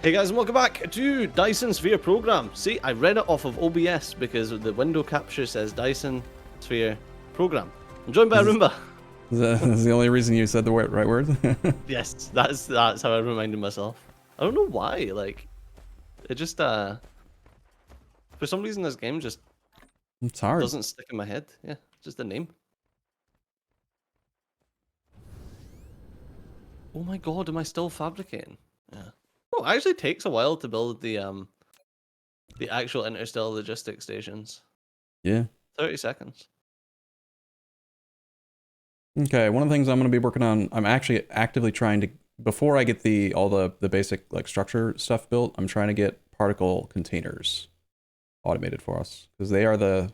Hey guys, and welcome back to Dyson Sphere Program. See, I read it off of OBS because the window capture says Dyson Sphere Program. I'm joined by Arumba. Is the only reason you said the right word? Yes, that's how I reminded myself. I don't know why, like, it just, for some reason this game just It's hard. doesn't stick in my head. Yeah, just the name. Oh my god, am I still fabricating? Yeah. Oh, it actually takes a while to build the actual interstellar logistics stations. Yeah. 30 seconds. Okay, one of the things I'm going to be working on, I'm actually actively trying to, before I get all the basic like structure stuff built, I'm trying to get particle containers automated for us, because they are the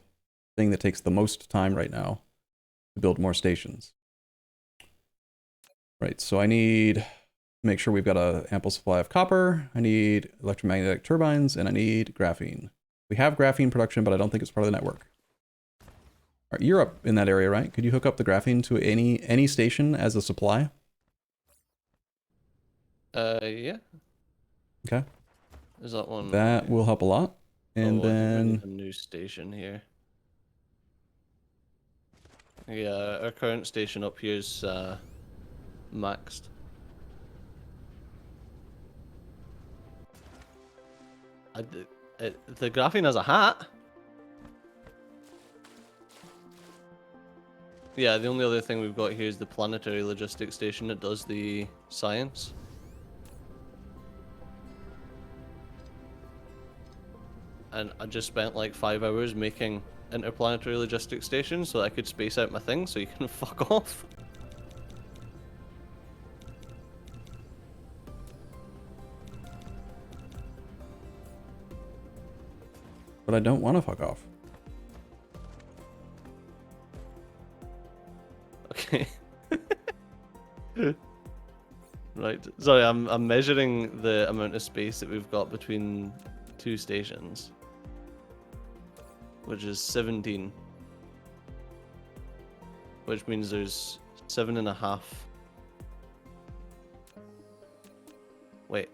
thing that takes the most time right now to build more stations. Right, so I need to make sure we've got an ample supply of copper, I need electromagnetic turbines, and I need graphene. We have graphene production, but I don't think it's part of the network. All right, you're up in that area, right? Could you hook up the graphene to any station as a supply? Yeah. Okay. Is that one? That will help a lot. And Oh, I think we need then a new station here. Yeah, our current station up here is maxed. The graphene has a hat. Yeah, the only other thing we've got here is the planetary logistics station that does the science. And I just spent like 5 hours making interplanetary logistics stations so that I could space out my thing so you can fuck off. but I don't want to fuck off. Okay. Right. Sorry, I'm measuring the amount of space that we've got between two stations, which is 17, which means there's 7.5. Wait.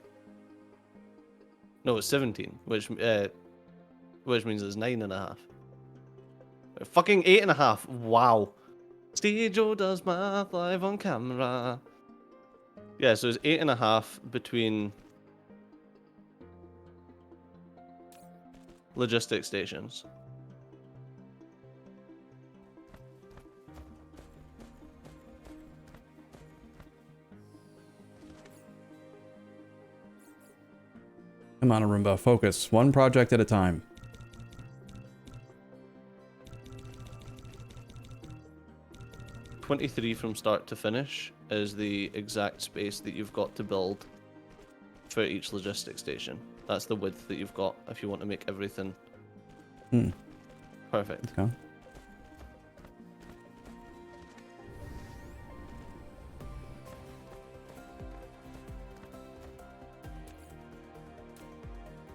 No, it's 17, which means there's 9.5. Fucking 8.5. Wow. Steejo does math live on camera. Yeah, so it's 8.5 between logistic stations. Come on, Arumba, focus. One project at a time. $23 from start to finish is the exact space that you've got to build for each logistic station. That's the width that you've got if you want to make everything perfect. Okay.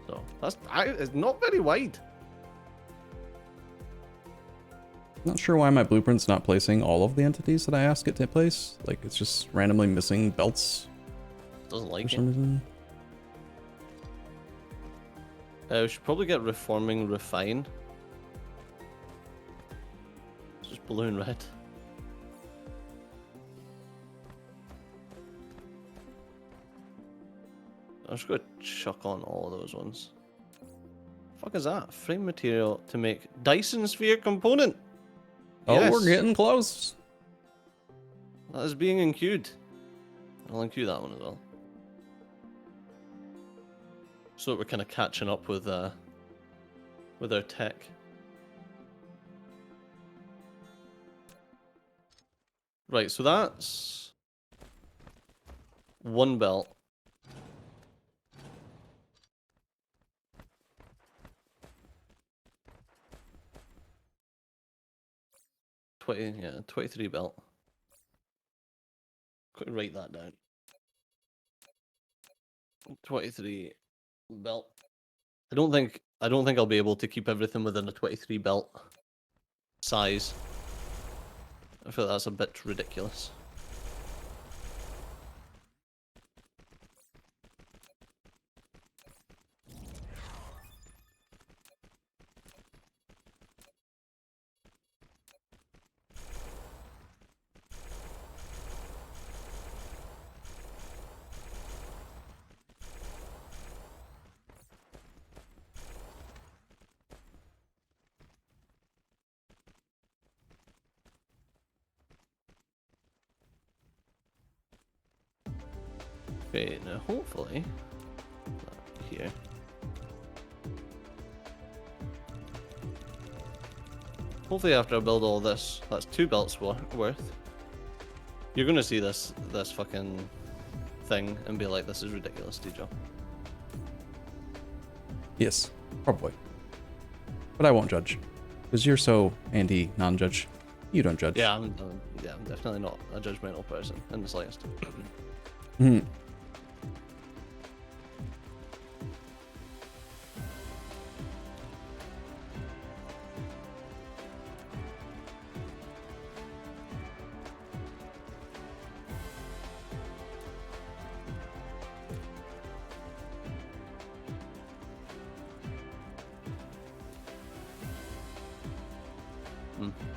So it's not very wide. Not sure why my blueprint's not placing all of the entities that I ask it to place. Like, it's just randomly missing belts Doesn't like for it. some reason. We should probably get reforming refine. It's just blue and red. I'm just gonna chuck on all of those ones. Fuck is that? Frame material to make Dyson Sphere component. Oh, Yes. we're getting close. That is being enqueued. I'll enqueue that one as well. So that we're kind of catching up with our tech. Right, so that's one belt. Yeah, 23 belt. Quickly write that down. 23 belt. I don't think I'll be able to keep everything within a 23 belt size. I feel that's a bit ridiculous. Okay, now hopefully here. Hopefully after I build all this, that's 2 belts worth. You're gonna see this fucking thing and be like, this is ridiculous, Steejo. Yes, probably. But I won't judge. Because you're so anti-non-judge. You don't judge. Yeah, I'm definitely not a judgmental person in the slightest. Hmm.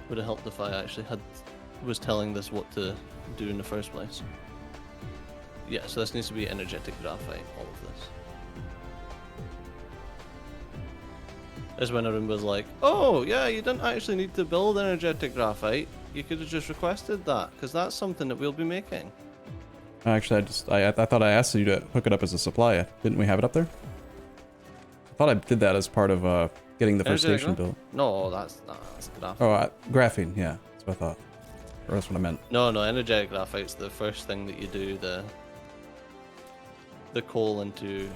Would have helped if I actually was telling this what to do in the first place. Yeah, so this needs to be energetic graphite, all of this. Is when Arumba's like, oh yeah, you didn't actually need to build energetic graphite. You could have just requested that, because that's something that we'll be making. Actually, I thought I asked you to hook it up as a supply. Didn't we have it up there? I thought I did that as part of getting the first station built. No, that's graphite. Oh, graphene, yeah. That's what I thought. Or that's what I meant. No, energetic graphite's the first thing that you do, the coal into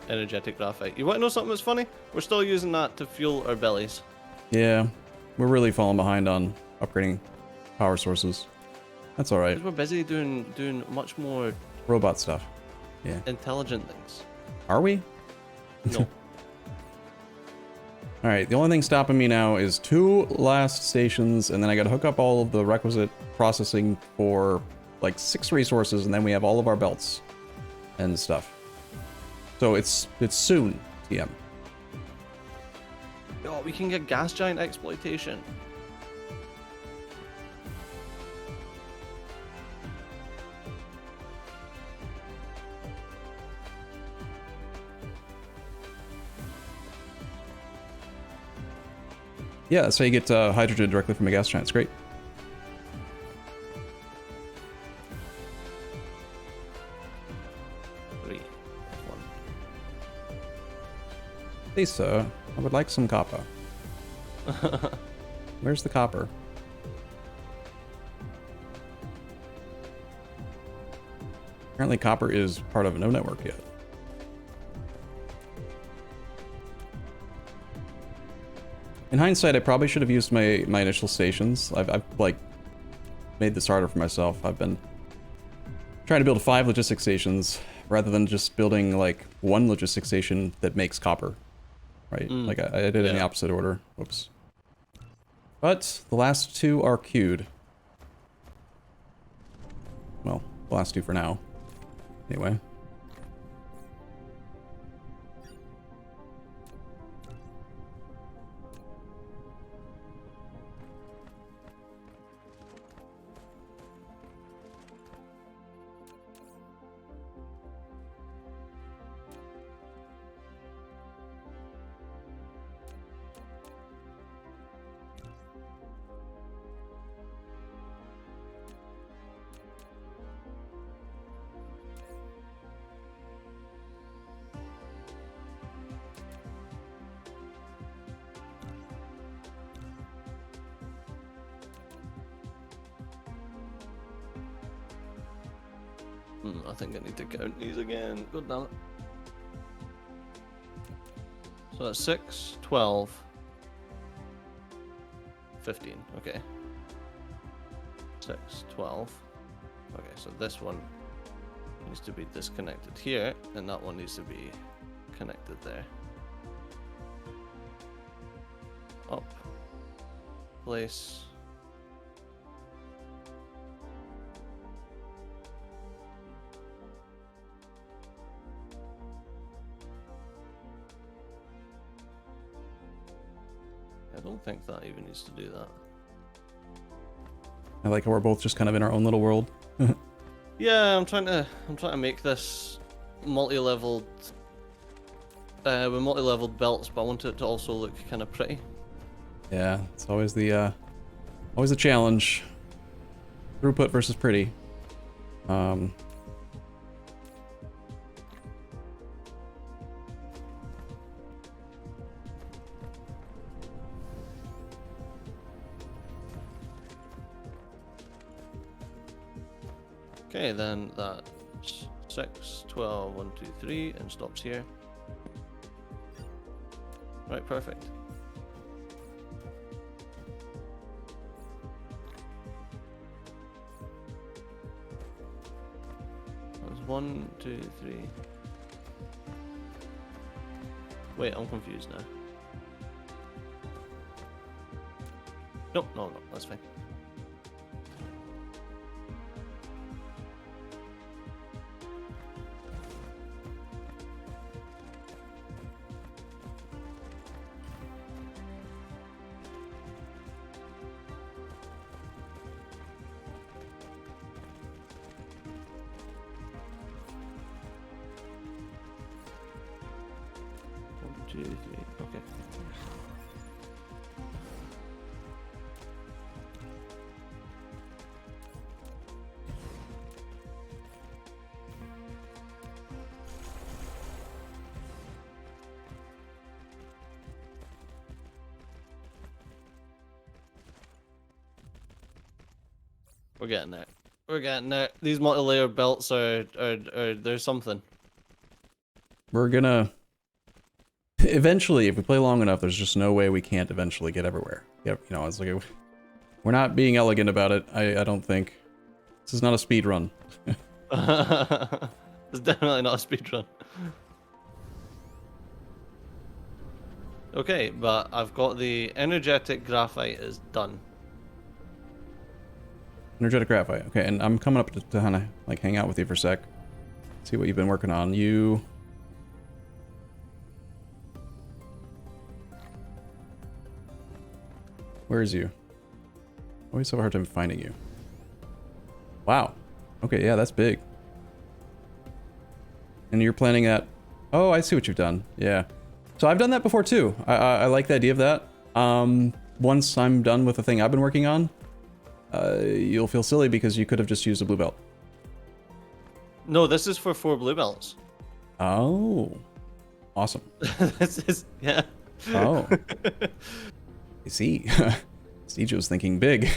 energetic graphite. You want to know something that's funny? We're still using that to fuel our bellies. Yeah, we're really falling behind on upgrading power sources. That's alright. Because we're busy doing much more Robot stuff. Yeah. intelligent things. Are we? No. Alright, the only thing stopping me now is 2 last stations, and then I gotta hook up all of the requisite processing for like 6 resources, and then we have all of our belts and stuff. So it's soon, TM. Oh, we can get gas giant exploitation. Yeah, that's how you get hydrogen directly from a gas giant. It's great. Please, sir, I would like some copper. Where's the copper? Apparently copper is part of no network yet. In hindsight, I probably should have used my initial stations. I've like made this harder for myself. I've been trying to build 5 logistic stations rather than just building like 1 logistic station that makes copper. Right? Like I did it in the opposite order. Whoops. But the last 2 are queued. Well, the last 2 for now. Anyway. I think I need to count these again. God damn it. So that's 6, 12, 15. Okay. 6, 12. Okay, so this one needs to be disconnected here, and that one needs to be connected there. Up. Place. I don't think that even needs to do that. I like how we're both just kind of in our own little world. Yeah, I'm trying to make this multi-leveled with multi-leveled belts, but I want it to also look kind of pretty. Yeah, it's always the challenge. Throughput versus pretty. Okay, then that's 6, 12, 1, 2, 3, and stops here. Right, perfect. That's 1, 2, 3. Wait, I'm confused now. Nope, no, that's fine. Okay. We're getting there. We're getting there. These multi-layer belts are there's something. We're gonna eventually, if we play long enough, there's just no way we can't eventually get everywhere. Yep, you know, it's like we're not being elegant about it. I don't think this is not a speed run. It's definitely not a speed run. Okay, but I've got the energetic graphite is done. Energetic graphite. Okay, and I'm coming up to kind of like hang out with you for a sec. See what you've been working on. You. Where is you? I always have a hard time finding you. Wow. Okay, yeah, that's big. And you're planning that. Oh, I see what you've done. Yeah. So I've done that before too. I like the idea of that. Once I'm done with the thing I've been working on, you'll feel silly because you could have just used a blue belt. No, this is for 4 blue belts. Oh. Awesome. This is, yeah. Oh. I see. Steejo's thinking big.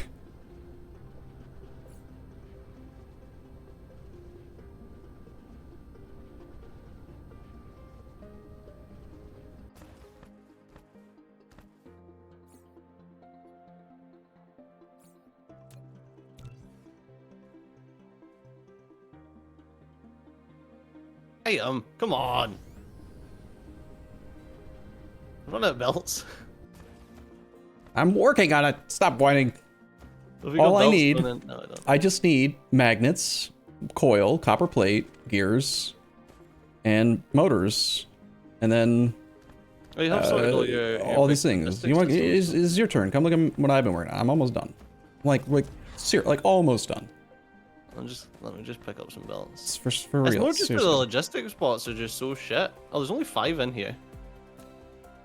Hey, come on. Run out of belts. I'm working on it. Stop whining. All I need, I just need magnets, coil, copper plate, gears, and motors, and then oh, you have sorted all these things. You want? Is your turn? Come look at what I've been working on. I'm almost done. Like almost done. Let me just pick up some belts. For real. It's more just seriously. the logistics spots are just so shit. Oh, there's only 5 in here.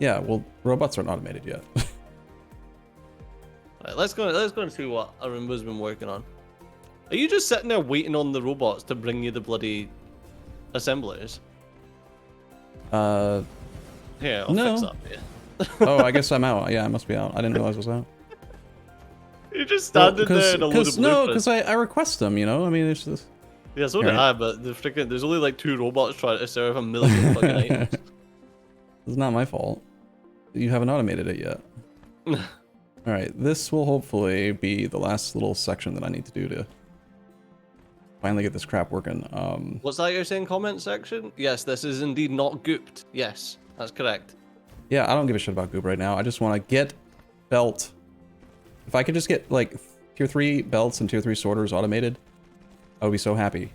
Yeah, well, robots aren't automated yet. Right, let's go and see what Arumba's been working on. Are you just sitting there waiting on the robots to bring you the bloody assemblers? Here, I'll fix that for you. Oh, I guess I'm out. Yeah, I must be out. I didn't realize I was out. You're just standing there in a load of no, because I request them, you know? I mean, it's just... Yeah, so did I, but there's only like 2 robots trying to serve 1 million fucking items. It's not my fault. You haven't automated it yet. Alright, this will hopefully be the last little section that I need to do to finally get this crap working. What's that you're saying, comment section? Yes, this is indeed not gooped. Yes, that's correct. Yeah, I don't give a shit about goop right now. I just want to get belt. If I could just get like tier 3 belts and tier 3 sorters automated, I would be so happy.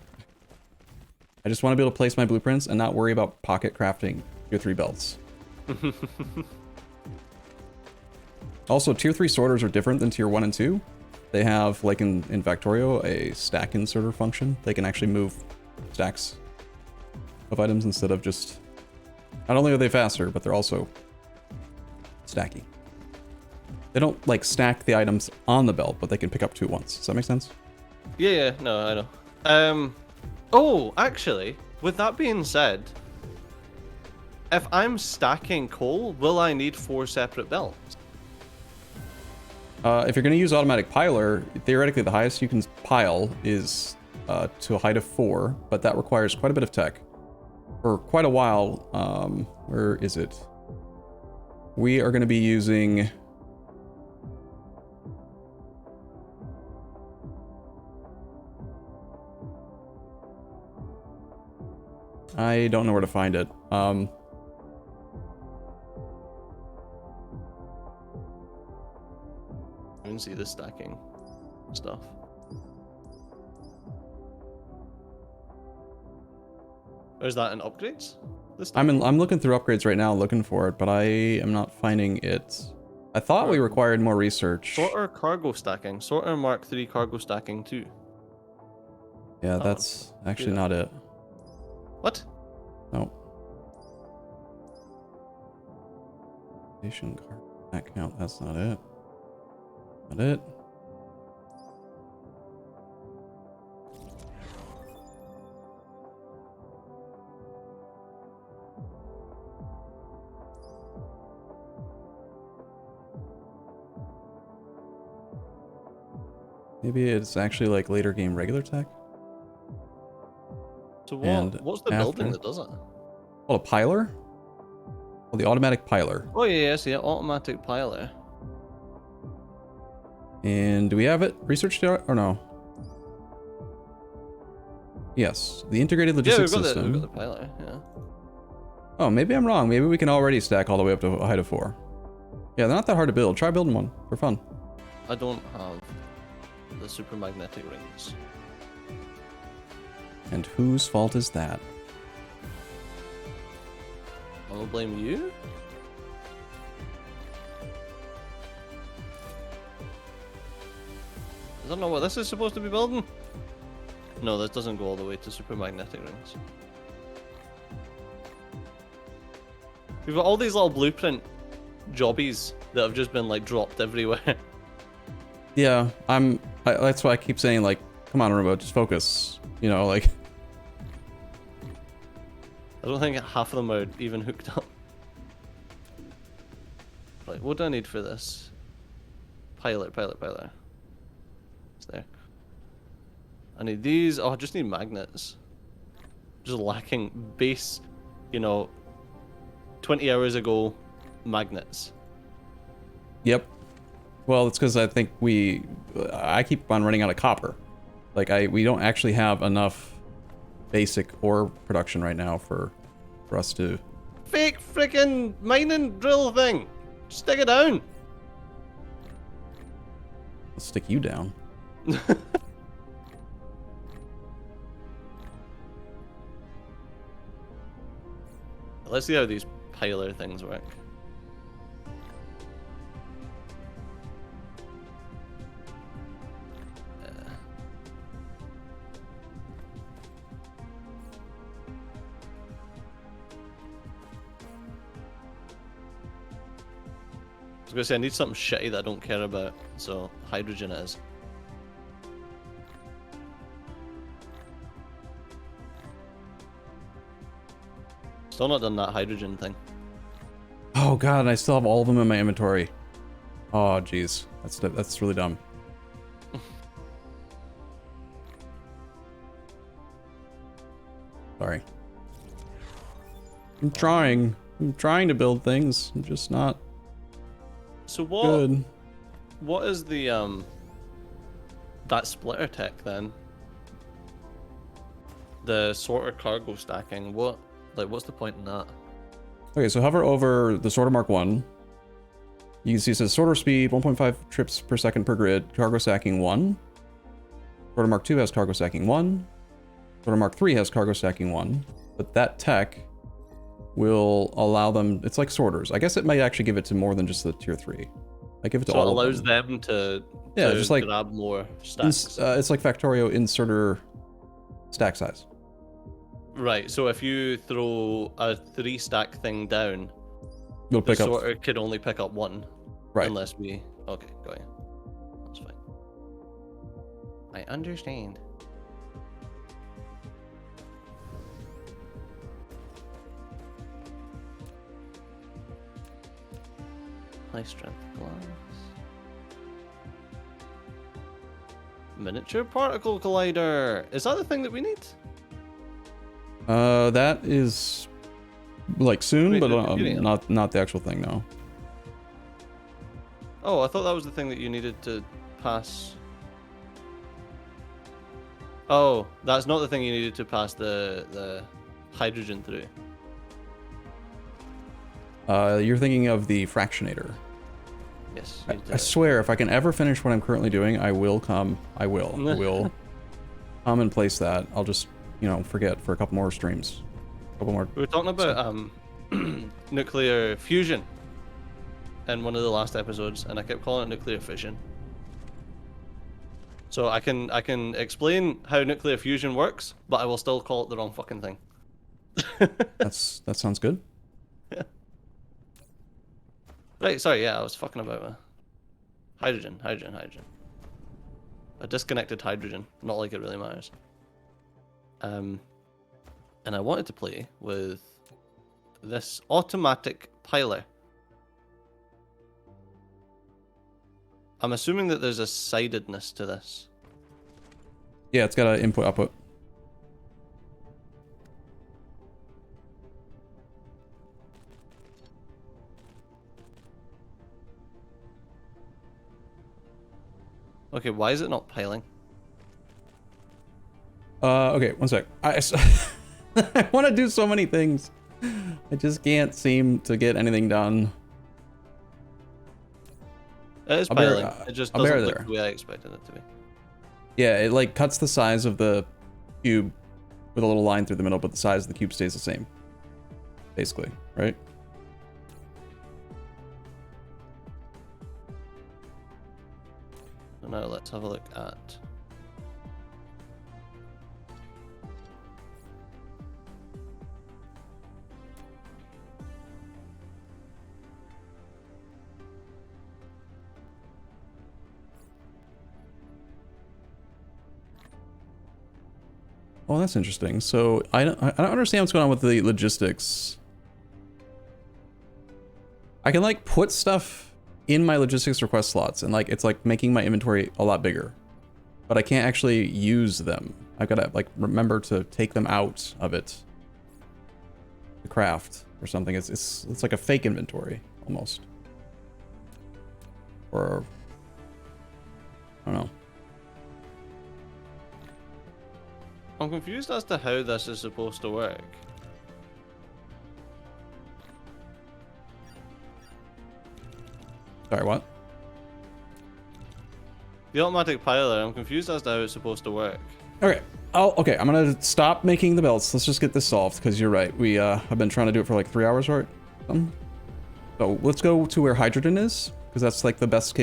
I just want to be able to place my blueprints and not worry about pocket crafting tier 3 belts. Also, tier 3 sorters are different than tier 1 and 2. They have, like in Factorio, a stack inserter function. They can actually move stacks of items instead of just... Not only are they faster, but they're also stacky. They don't, like, stack the items on the belt, but they can pick up 2 at once. Does that make sense? Yeah, no, I know. Oh, actually, with that being said, if I'm stacking coal, will I need 4 separate belts? If you're going to use automatic piler, theoretically the highest you can pile is to a height of 4, but that requires quite a bit of tech. For quite a while, where is it? We are going to be using... I don't know where to find it. I didn't see the stacking stuff. Or is that in upgrades? I'm looking through upgrades right now, looking for it, but I am not finding it. I thought we required more research. Sorter cargo stacking. Sorter Mark III cargo stacking too. Yeah, that's actually not it. What? No. Station card account, that's not it. Not it. Maybe it's actually like later game regular tech? So what's the building that does it? Oh, a piler? Oh, the automatic piler. Oh yeah, yes, yeah, automatic piler. And do we have it researched or no? Yes, the integrated logistics system. We've got the piler, yeah. Oh, maybe I'm wrong. Maybe we can already stack all the way up to a height of 4. Yeah, they're not that hard to build. Try building one for fun. I don't have the super magnetic rings. And whose fault is that? I'll blame you? Is that not what this is supposed to be building? No, this doesn't go all the way to super magnetic rings. We've got all these little blueprint jobbies that have just been like dropped everywhere. Yeah, that's why I keep saying, like, come on, Arumba, just focus. You know, like... I don't think half of them are even hooked up. Right, what do I need for this? Pilot. It's there. I need these. Oh, I just need magnets. Just lacking base, 20 hours ago, magnets. Yep. Well, it's because I think I keep on running out of copper. Like, we don't actually have enough basic ore production right now for us to... Fake freaking mining drill thing! Stick it down! I'll stick you down. Let's see how these piler things work. I was gonna say I need something shitty that I don't care about, so hydrogen it is. Still not done that hydrogen thing. Oh god, I still have all of them in my inventory. Oh jeez, that's really dumb. Sorry. I'm trying to build things. I'm just not So good. What is the that splitter tech then? The sorter cargo stacking. What's the point in that? Okay, so hover over the sorter mark 1. You can see it says sorter speed 1.5 trips per second per grid, cargo stacking 1. Sorter mark 2 has cargo stacking 1. Sorter mark 3 has cargo stacking 1. But that tech will allow them, it's like sorters. I guess it might actually give it to more than just the tier 3. I give it to all of them. So it allows them to just like grab more stacks. It's like Factorio inserter stack size. Right, so if you throw a 3 stack thing down, You'll the pick up. sorter could only pick up 1. Right. Unless we... Okay, got you. That's fine. I understand. High strength glass. Miniature particle collider. Is that the thing that we need? That is like soon, Wait, but the computing not the actual thing. No. Oh, I thought that was the thing that you needed to pass. Oh, that's not the thing you needed to pass the hydrogen through. You're thinking of the fractionator. Yes. I swear, if I can ever finish what I'm currently doing, I will come. I will come and place that. I'll just, forget for a couple more streams. A couple more. We were talking about nuclear fusion in one of the last episodes, and I kept calling it nuclear fission. So I can explain how nuclear fusion works, but I will still call it the wrong fucking thing. That sounds good. Yeah. Right, sorry, yeah, I was fucking about hydrogen. A disconnected hydrogen, not like it really matters. And I wanted to play with this automatic piler. I'm assuming that there's a sidedness to this. Yeah, it's got an input output. Okay, why is it not piling? Okay, one sec. I want to do so many things. I just can't seem to get anything done. It is piling. It just doesn't look the way I expected it to be. Yeah, it like cuts the size of the cube with a little line through the middle, but the size of the cube stays the same. Basically, right? So now let's have a look at... Oh, that's interesting. So I don't understand what's going on with the logistics. I can like put stuff in my logistics request slots and like it's like making my inventory a lot bigger, but I can't actually use them. I've got to like remember to take them out of it to craft or something. It's like a fake inventory almost, or I don't know. I'm confused as to how this is supposed to work. Sorry, what? The automatic piler, I'm confused as to how it's supposed to work. Okay. Okay, I'm gonna stop making the belts. Let's just get this solved, because you're right. We I've been trying to do it for like 3 hours, right? So let's go to where hydrogen is, because that's like the best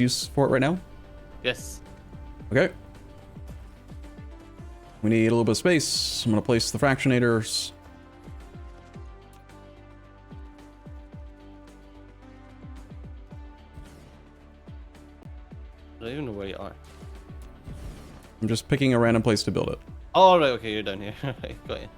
use for it right now. Yes. Okay. We need a little bit of space. I'm gonna place the fractionators. I don't even know where you are. I'm just picking a random place to build it. Oh, right, okay, you're down here. Right, got you.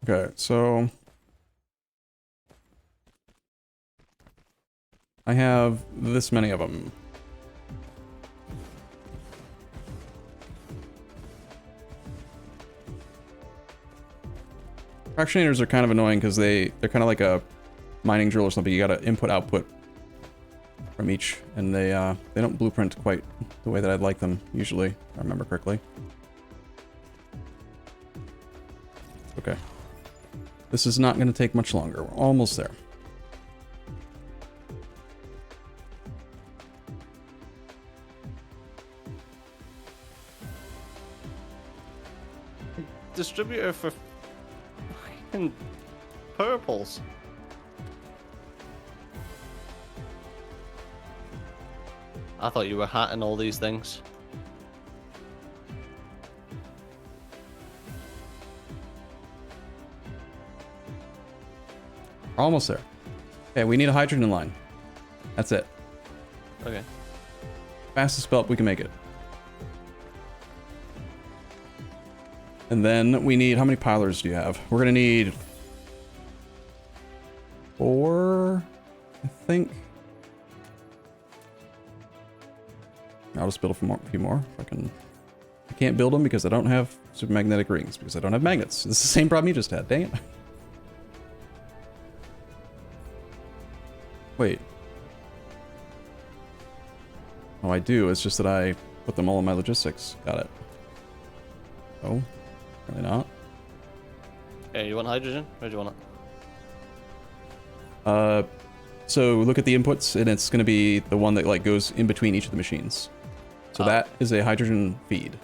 Okay, so I have this many of them. Fractionators are kind of annoying because they're kind of like a mining drill or something. You gotta input output from each, and they don't blueprint quite the way that I'd like them usually, if I remember correctly. Okay. This is not going to take much longer. We're almost there. Distributor for fucking purples. I thought you were hatting all these things. We're almost there. Okay, we need a hydrogen line. That's it. Okay. Fastest belt we can make it. And then we need, how many pilers do you have? We're gonna need 4, I think. I'll just build a few more. If I can. I can't build them because I don't have super magnetic rings, because I don't have magnets. It's the same problem you just had, dang it. Wait. Oh, I do, it's just that I put them all in my logistics. Got it. Oh, really not. Okay, you want hydrogen? Where do you want it? So look at the inputs, and it's going to be the one that like goes in between each of the machines. So that is a hydrogen feed.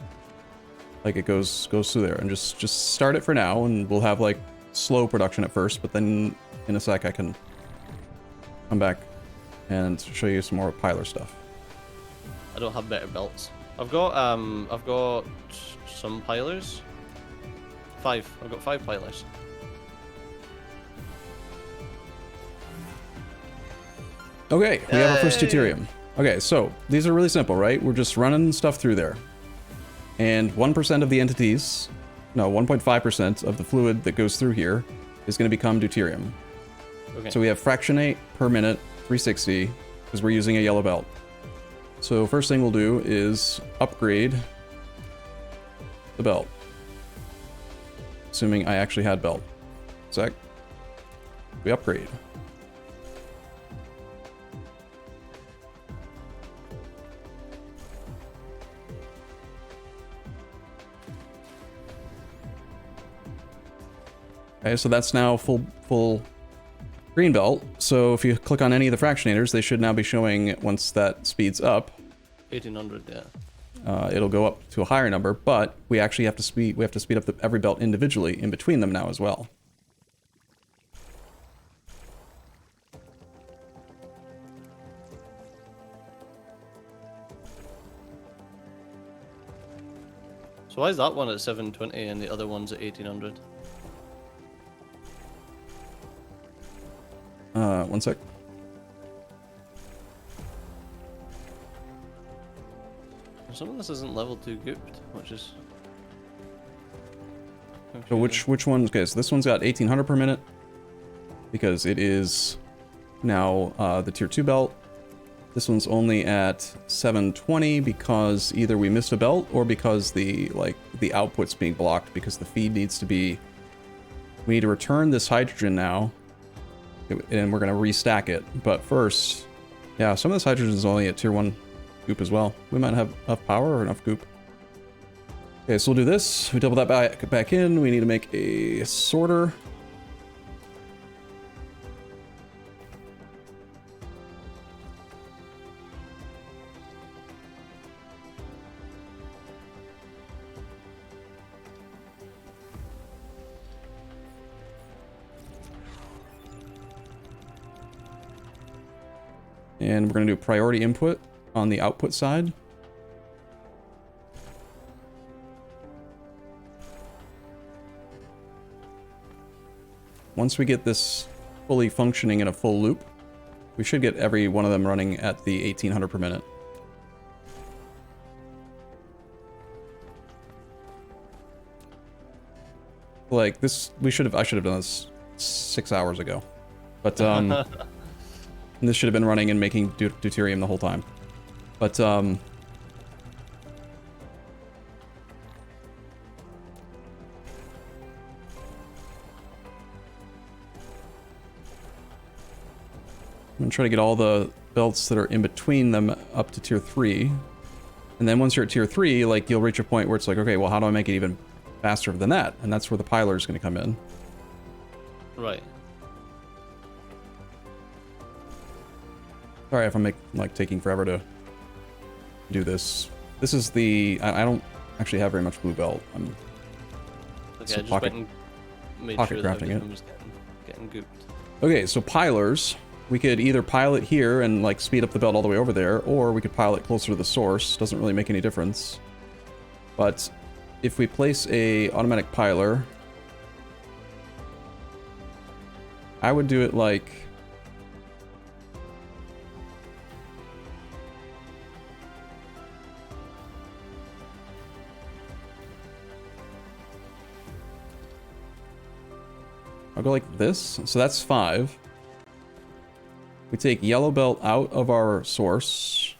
Like it goes through there, and just start it for now, and we'll have like slow production at first, but then in a sec I can come back and show you some more piler stuff. I don't have better belts. I've got some pilers. 5. I've got 5 pilers. Okay, we have our first deuterium. Okay, so these are really simple, right? We're just running stuff through there. And 1% of the entities, no, 1.5% of the fluid that goes through here is going to become deuterium. Okay. So we have fractionate per minute, 360, because we're using a yellow belt. So first thing we'll do is upgrade the belt. Assuming I actually had belt. Sec. We upgrade. Okay, so that's now full green belt. So if you click on any of the fractionators, they should now be showing, once that speeds up, 1800, yeah. It'll go up to a higher number, but we actually have to speed up every belt individually in between them now as well. So why is that one at 720 and the other one's at 1800? 1 sec. Some of this isn't level 2 gooped, which is... So which one's... Okay, so this one's got 1800 per minute, because it is now the tier 2 belt. This one's only at 720 because either we missed a belt or because the output's being blocked because the feed needs to be... We need to return this hydrogen now, and we're going to restack it. But first, yeah, some of this hydrogen is only at tier 1 goop as well. We might have enough power or enough goop. Okay, so we'll do this. We double that back in. We need to make a sorter. And we're going to do priority input on the output side. Once we get this fully functioning in a full loop, we should get every one of them running at the 1800 per minute. Like this, I should have done this 6 hours ago, but this should have been running and making deuterium the whole time. But I'm gonna try to get all the belts that are in between them up to tier 3. And then once you're at tier 3, like you'll reach a point where it's like, okay, well, how do I make it even faster than that? And that's where the piler is going to come in. Right. Sorry if I'm taking forever to do this. This is the... I don't actually have very much blue belt. I'm Okay, I just pocket, went and made pocket sure that crafting everything it. was getting gooped. Okay, so pilers. We could either pile it here and like speed up the belt all the way over there, or we could pile it closer to the source. Doesn't really make any difference. But if we place a automatic piler, I would do it like I'll go like this. So that's 5. We take yellow belt out of our source.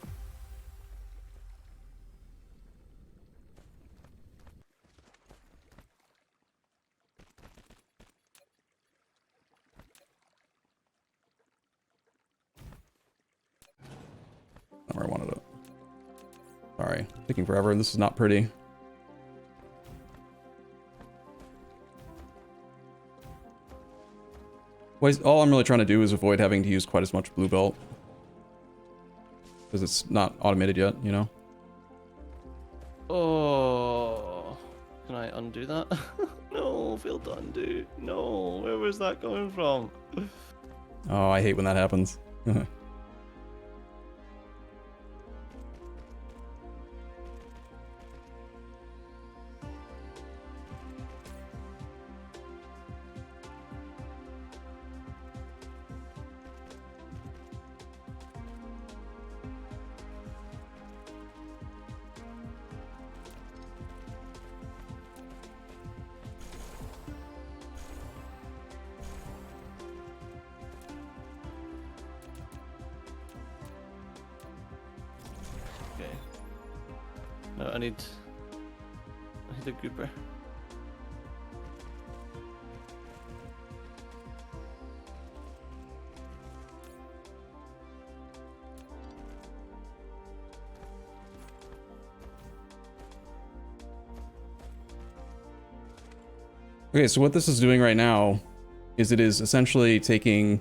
Not where I wanted it. Sorry, taking forever. This is not pretty. All I'm really trying to do is avoid having to use quite as much blue belt. Because it's not automated yet, you know? Oh, can I undo that? No, failed to undo. No, where was that coming from? Oh, I hate when that happens. No, I need a gooper. Okay, so what this is doing right now is it is essentially taking...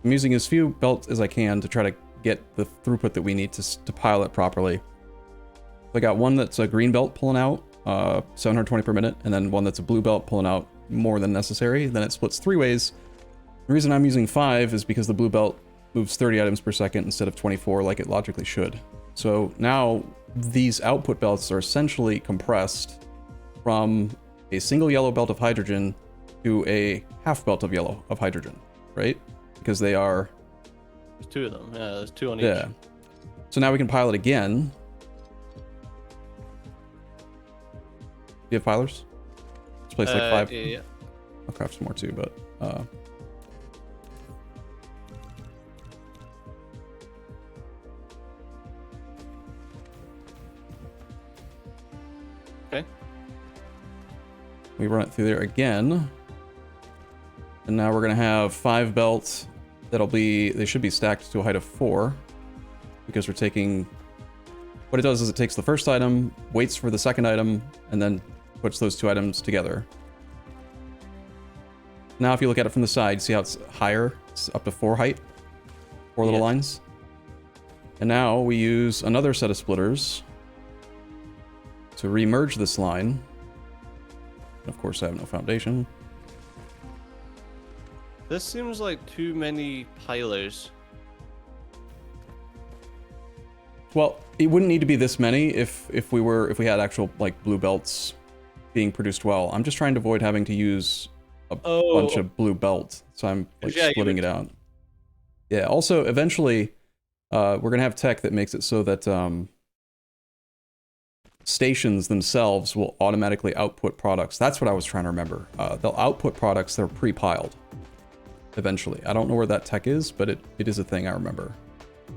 I'm using as few belts as I can to try to get the throughput that we need to pile it properly. I got one that's a green belt pulling out 720 per minute, and then one that's a blue belt pulling out more than necessary. Then it splits 3 ways. The reason I'm using 5 is because the blue belt moves 30 items per second instead of 24 like it logically should. So now these output belts are essentially compressed from a single yellow belt of hydrogen to a half belt of yellow of hydrogen, right? Because they are... There's 2 of them. Yeah, there's 2 on each. Yeah. So now we can pile it again. Do you have pilers? Let's place like 5. Yeah. I'll craft some more too, but Okay. We run it through there again. And now we're gonna have 5 belts they should be stacked to a height of 4. Because we're taking... What it does is it takes the first item, waits for the second item, and then puts those 2 items together. Now if you look at it from the side, see how it's higher? It's up to 4 height. 4 little lines. And now we use another set of splitters to remerge this line. Of course I have no foundation. This seems like too many pilers. Well, it wouldn't need to be this many if we had actual like blue belts being produced well. I'm just trying to avoid having to use a bunch of blue belt, so I'm like splitting it out. Yeah. Also, eventually, we're gonna have tech that makes it so that stations themselves will automatically output products. That's what I was trying to remember. They'll output products that are pre-piled. Eventually, I don't know where that tech is, but it is a thing I remember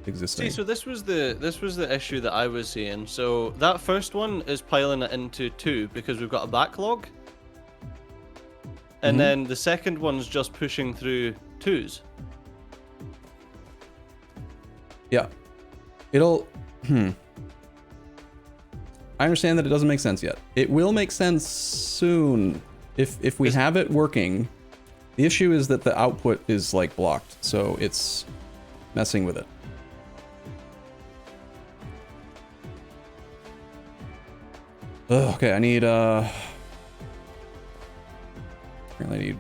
existing. See, so this was the issue that I was seeing. So that first one is piling it into 2 because we've got a backlog, and then the second one's just pushing through 2s. Yeah, it'll. I understand that it doesn't make sense yet. It will make sense soon if we have it working. The issue is that the output is like blocked, so it's messing with it. Ugh, okay, I need apparently I need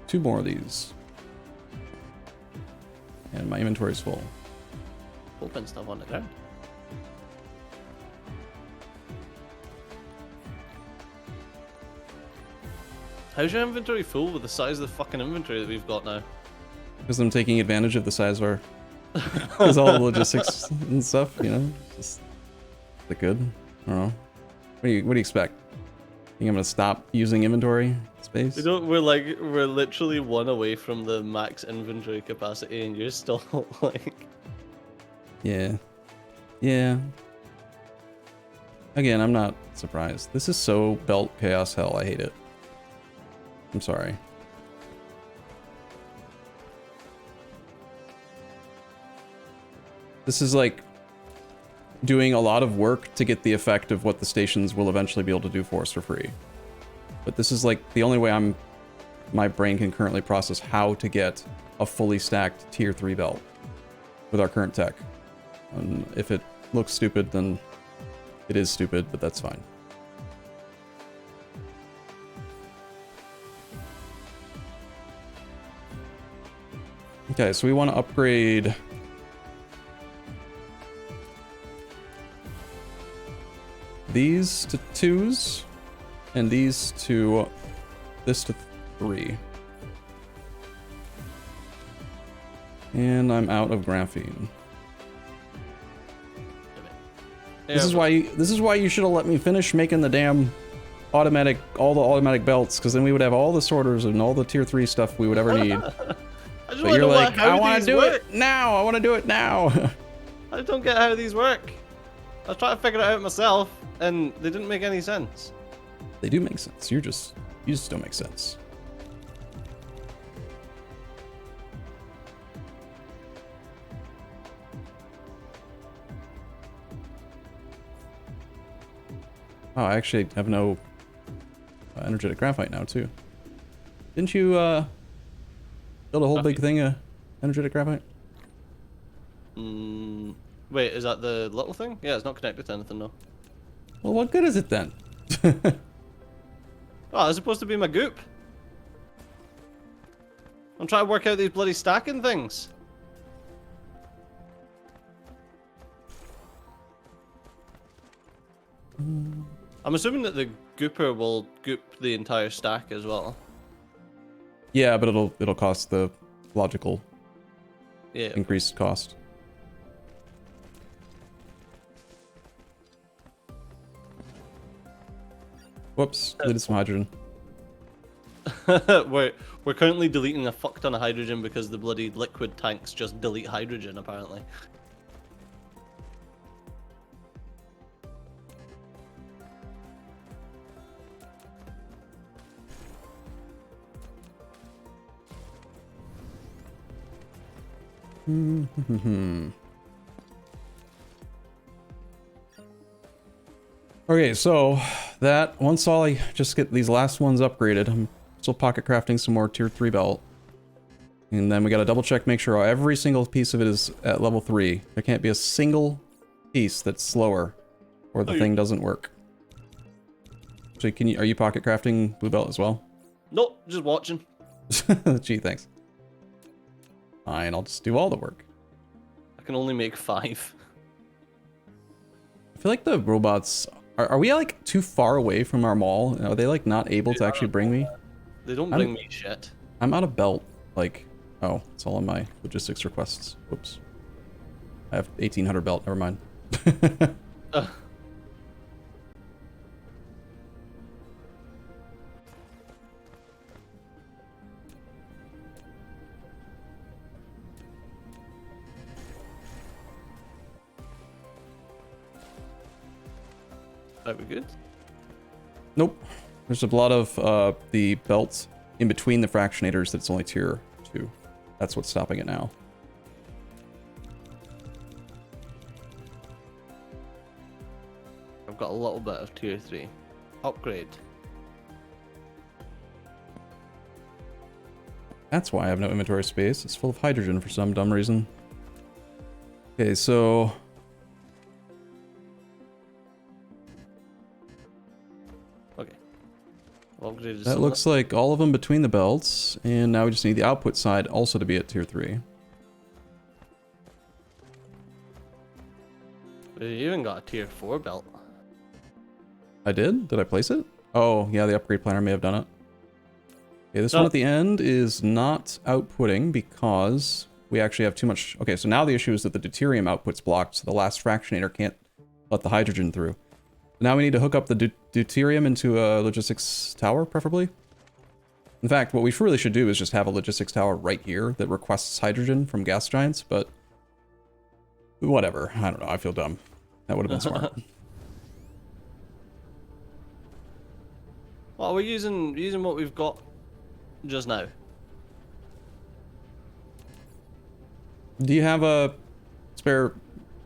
2 more of these. And my inventory is full. Open stuff on the ground. How's your inventory full with the size of the fucking inventory that we've got now? Because I'm taking advantage of the size of our... Because all the logistics and stuff, you know? Just... Is that good? I don't know. What do you expect? think I'm gonna stop using inventory space? We're literally one away from the max inventory capacity, and you're still like. Yeah. Yeah. Again, I'm not surprised. This is so belt chaos hell. I hate it. I'm sorry. This is like doing a lot of work to get the effect of what the stations will eventually be able to do for us for free. But this is like the only way my brain can currently process how to get a fully stacked tier 3 belt with our current tech. And if it looks stupid, then it is stupid, but that's fine. Okay, so we want to upgrade these to 2s and this to 3. And I'm out of graphene. Yeah, This is why you should have let me finish making the damn all the automatic belts, because then we would have all the sorters and all the tier 3 stuff we would ever need. But you're like, I want to do it now. I want to do it now. I don't get how these work. I was trying to figure it out myself, and they didn't make any sense. They do make sense. You just don't make sense. Oh, I actually have no energetic graphite now too. Didn't you build a whole big thing of energetic graphite? Wait, is that the little thing? Yeah, it's not connected to anything, no. Well, what good is it then? Oh, it's supposed to be my goop. I'm trying to work out these bloody stacking things. I'm assuming that the gooper will goop the entire stack as well. Yeah, but it'll cost the logical increased cost. Whoops, deleted some hydrogen. we're currently deleting a fuck ton of hydrogen because the bloody liquid tanks just delete hydrogen apparently. Okay, so that once I just get these last ones upgraded, I'm still pocket crafting some more tier 3 belt. And then we gotta double check, make sure every single piece of it is at level 3. There can't be a single piece that's slower or the thing doesn't work. So are you pocket crafting blue belt as well? Nope, just watching. Gee, thanks. Fine, I'll just do all the work. I can only make 5. I feel like the robots... Are we like too far away from our mall? Are they like not able to actually bring me? They don't bring me shit. I'm out of belt. Like, oh, it's all on my logistics requests. Whoops. I have 1800 belt, never mind. Are we good? Nope. There's a lot of the belts in between the fractionators that's only tier 2. That's what's stopping it now. I've got a little bit of tier 3. Upgrade. That's why I have no inventory space. It's full of hydrogen for some dumb reason. Okay, so... that looks like all of them between the belts, and now we just need the output side also to be at tier 3. You even got a tier 4 belt. I did? Did I place it? Oh, yeah, the upgrade planner may have done it. Okay, this one at the end is not outputting because we actually have too much... Okay, so now the issue is that the deuterium output's blocked, so the last fractionator can't let the hydrogen through. Now we need to hook up the deuterium into a logistics tower, preferably. In fact, what we really should do is just have a logistics tower right here that requests hydrogen from gas giants, but whatever. I don't know. I feel dumb. That would have been smart. Well, we're using what we've got just now. Do you have a spare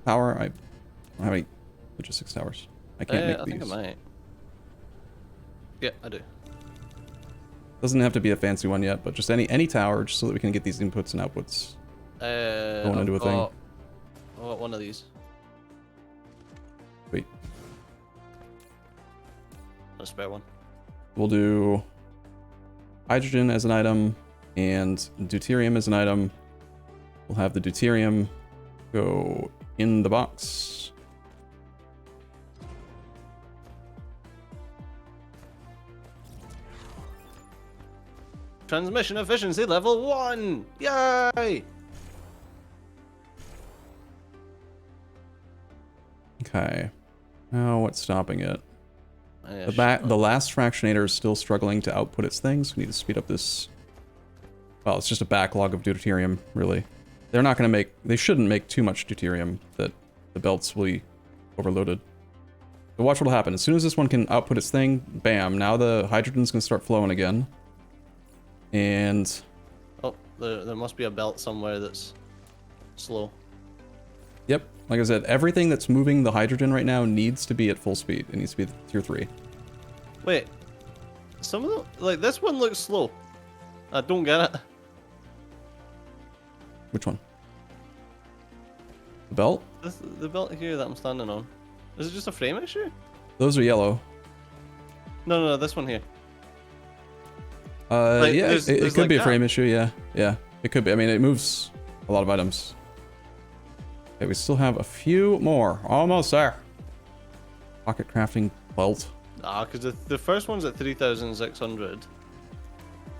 tower? I don't have any logistics towers. I can't make these. I think I might. Yeah, I do. Doesn't have to be a fancy one yet, but just any tower, just so that we can get these inputs and outputs going into a thing. I want one of these. Wait. A spare one. We'll do hydrogen as an item and deuterium as an item. We'll have the deuterium go in the box. Transmission efficiency level 1! Yay! Okay. Now what's stopping it? Yeah, The last fractionator is still struggling to output its things. We need to speed up this. Well, it's just a backlog of deuterium, really. They're not going to make... They shouldn't make too much deuterium that the belts will be overloaded. But watch what'll happen. As soon as this one can output its thing, bam, now the hydrogen's going to start flowing again. And... Oh, there must be a belt somewhere that's slow. Yep, like I said, everything that's moving the hydrogen right now needs to be at full speed. It needs to be tier 3. Wait. Some of them... Like, this one looks slow. I don't get it. Which one? The belt? The belt here that I'm standing on. Is it just a frame issue? Those are yellow. No, this one here. Yeah, there's it could like be a that. frame issue, yeah. Yeah, it could be. I mean, it moves a lot of items. Okay, we still have a few more. Almost there. Pocket crafting belt. Ah, because the first one's at 3,600.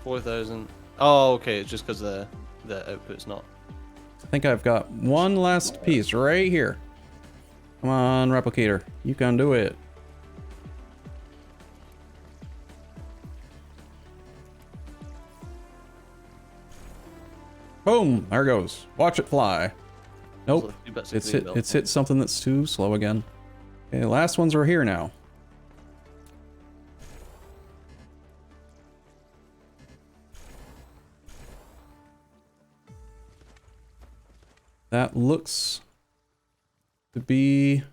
4,000. Oh, okay, it's just because the output's not. I think I've got one last piece right here. Come on, replicator. You can do it. Boom! There it goes. Watch it fly. Nope. It's hit something that's too slow again. Okay, the last ones are here now. That looks to be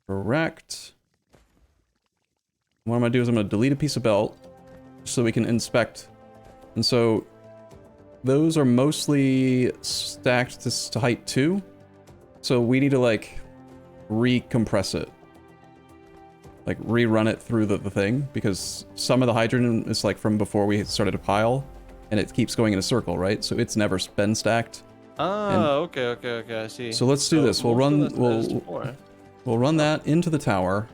correct. What I'm gonna do is I'm gonna delete a piece of belt so we can inspect. And so those are mostly stacked to height 2. So we need to like recompress it. Like rerun it through the thing, because some of the hydrogen is like from before we started to pile and it keeps going in a circle, right? So it's never been stacked. Ah, okay, I see. So let's do this. We'll run that into the tower,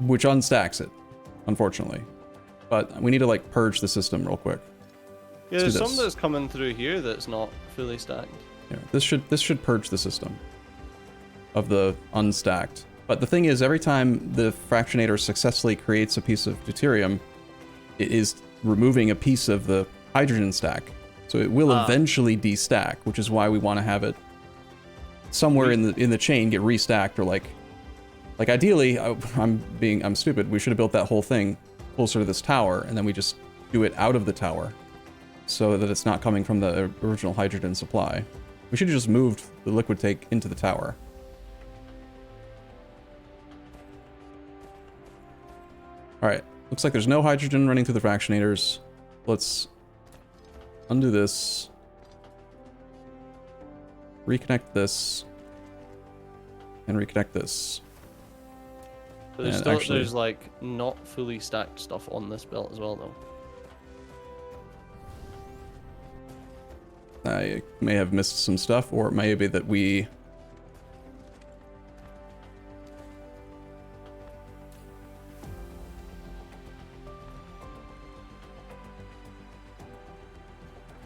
which unstacks it, unfortunately. But we need to like purge the system real quick. Yeah, there's some that's coming through here that's not fully stacked. Yeah, this should purge the system of the unstacked. But the thing is, every time the fractionator successfully creates a piece of deuterium, it is removing a piece of the hydrogen stack. So it will eventually destack, which is why we want to have it somewhere in the chain get restacked, or like ideally, I'm stupid. We should have built that whole thing closer to this tower, and then we just do it out of the tower, so that it's not coming from the original hydrogen supply. We should have just moved the liquid tank into the tower. All right, looks like there's no hydrogen running through the fractionators. Let's undo this, reconnect this, and reconnect this. But there's like not fully stacked stuff on this belt as well, though. I may have missed some stuff, or it may be that we...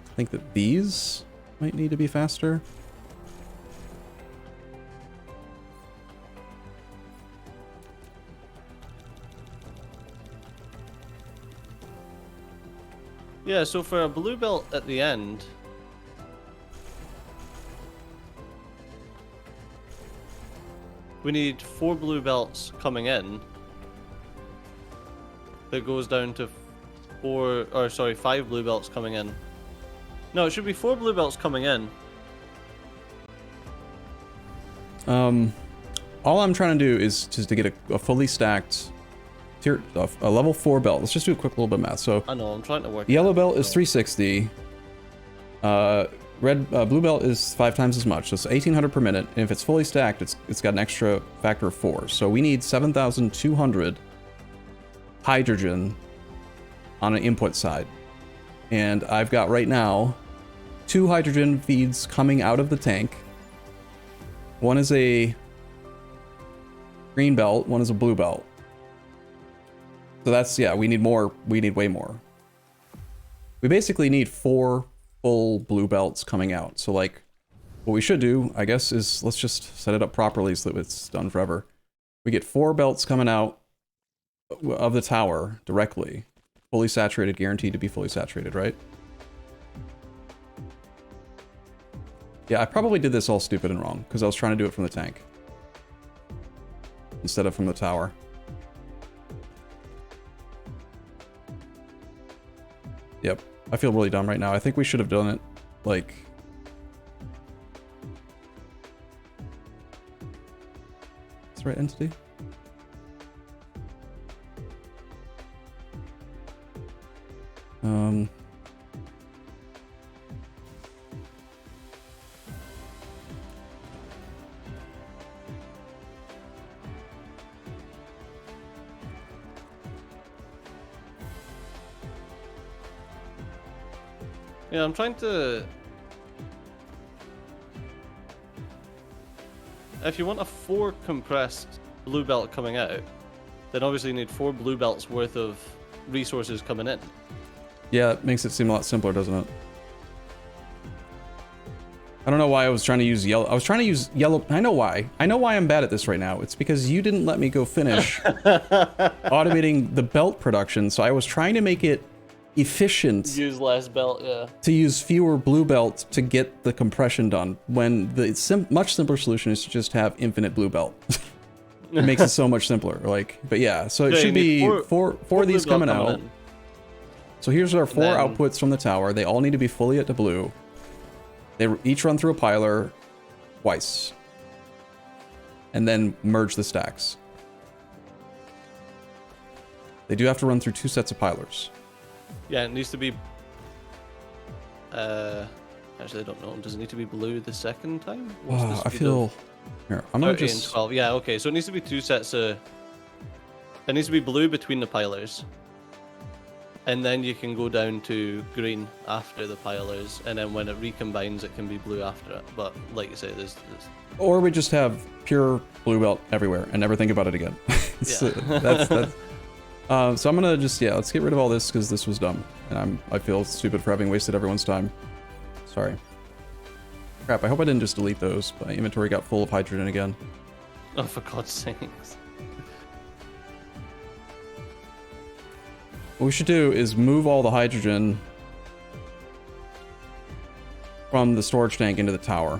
I think that these might need to be faster. Yeah, so for a blue belt at the end, we need 4 blue belts coming in. That goes down to 5 blue belts coming in. No, it should be 4 blue belts coming in. All I'm trying to do is just to get a fully stacked tier, a level 4 belt. Let's just do a quick little bit of math. So I know, I'm trying to work. Yellow belt is 360. Blue belt is 5 times as much, so it's 1800 per minute. And if it's fully stacked, it's got an extra factor of 4. So we need 7,200 hydrogen on an input side. And I've got right now 2 hydrogen feeds coming out of the tank. One is a green belt, one is a blue belt. So that's, yeah, we need more. We need way more. We basically need 4 full blue belts coming out. So like, what we should do, I guess, is let's just set it up properly so that it's done forever. We get 4 belts coming out of the tower directly. Fully saturated, guaranteed to be fully saturated, right? Yeah, I probably did this all stupid and wrong, because I was trying to do it from the tank. Instead of from the tower. Yep, I feel really dumb right now. I think we should have done it, like... That's the right entity? Yeah, I'm trying to... If you want a 4 compressed blue belt coming out, then obviously you need 4 blue belts worth of resources coming in. Yeah, it makes it seem a lot simpler, doesn't it? I don't know why I was trying to use yellow. I was trying to use yellow. I know why. I know why I'm bad at this right now. It's because you didn't let me go finish automating the belt production, so I was trying to make it efficient. Use less belt, yeah. To use fewer blue belts to get the compression done, when the much simpler solution is to just have infinite blue belt. It makes it so much simpler. Like, but yeah, so it should be four of these coming out. So here's our 4 outputs from the tower. They all need to be fully at the blue. They each run through a piler twice. And then merge the stacks. They do have to run through 2 sets of pilers. Yeah, it needs to be... actually, I don't know. Does it need to be blue the second time? I feel... Here, I'm gonna just... and 12. Yeah, okay. So it needs to be 2 sets of... It needs to be blue between the pilers. And then you can go down to green after the pilers. And then when it recombines, it can be blue after it. But like you say, there's... Or we just have pure blue belt everywhere and never think about it again. So I'm gonna just, yeah, let's get rid of all this because this was dumb. And I feel stupid for having wasted everyone's time. Sorry. Crap, I hope I didn't just delete those. My inventory got full of hydrogen again. Oh, for God's sakes. What we should do is move all the hydrogen from the storage tank into the tower.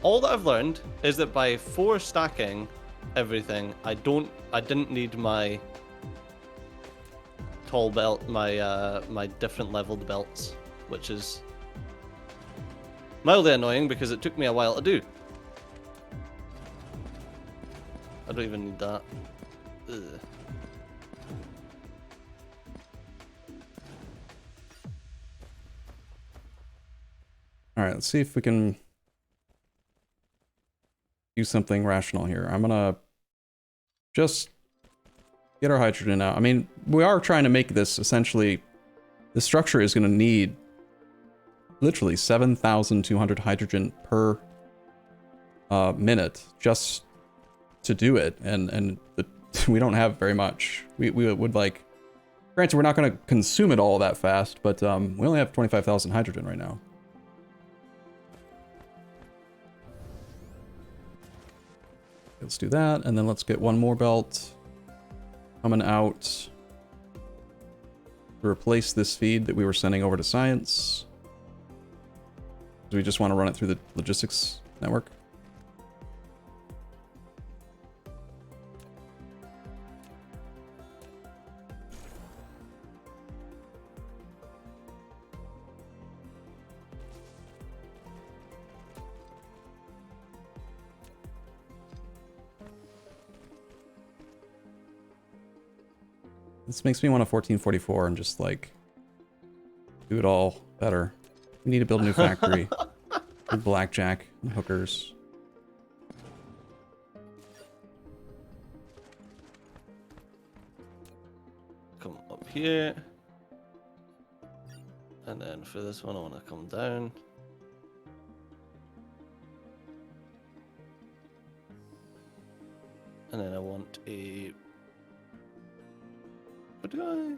All that I've learned is that by 4 stacking everything, I didn't need my tall belt, my different leveled belts, which is mildly annoying because it took me a while to do. I don't even need that. Ugh. All right, let's see if we can do something rational here. I'm gonna just get our hydrogen out. I mean, we are trying to make this essentially, the structure is gonna need literally 7,200 hydrogen per minute just to do it, and we don't have very much. We would like, granted, we're not going to consume it all that fast, but we only have 25,000 hydrogen right now. Let's do that, and then let's get one more belt coming out to replace this feed that we were sending over to science. Do we just want to run it through the logistics network? This makes me want a 1444 and just like do it all better. We need to build a new factory. With blackjack and hookers. Come up here. And then for this one I want to come down. And then I want a... What do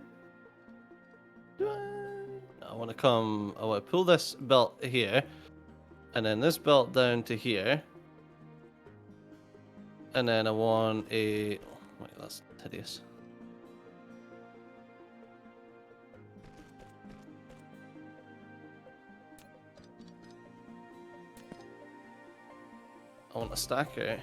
I... I want to pull this belt here, and then this belt down to here, and then I want a... Oh, wait, that's hideous. I want a stacker.